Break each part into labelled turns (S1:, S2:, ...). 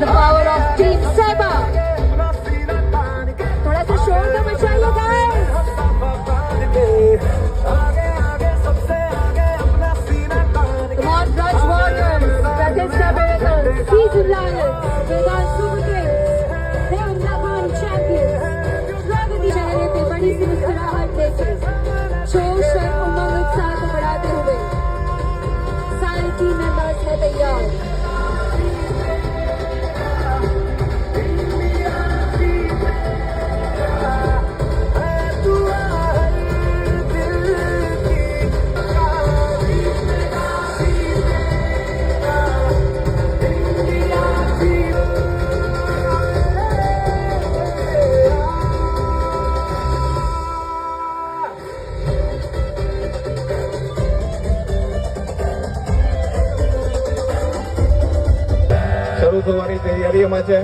S1: the power of Team Seba. थोड़ा सा शोर तो मचाइए guys. Come on, Braj Warriors, Pratishtha Berakal, Season Lions, Vedant Super Kings, Devendra Khan Champions. स्वागत चेहरे पे बड़ी सी मुस्कुराहट लेके जोश और उमंग उत्साह को बढ़ाते हुए सारी टीम मेंबर्स है तैयार.
S2: શરૂ થવાની તૈયારીમાં છે.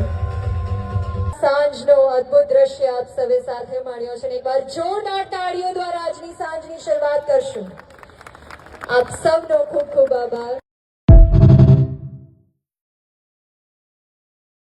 S1: સાંજનો અદ્ભુત દ્રશ્ય આપ સૌએ સાથે માણ્યો છે. એકવાર જોરદાર તાળીઓ દ્વારા આજની સાંજની શરૂઆત કરશું. આપ સૌનો ખૂબ ખૂબ આભાર.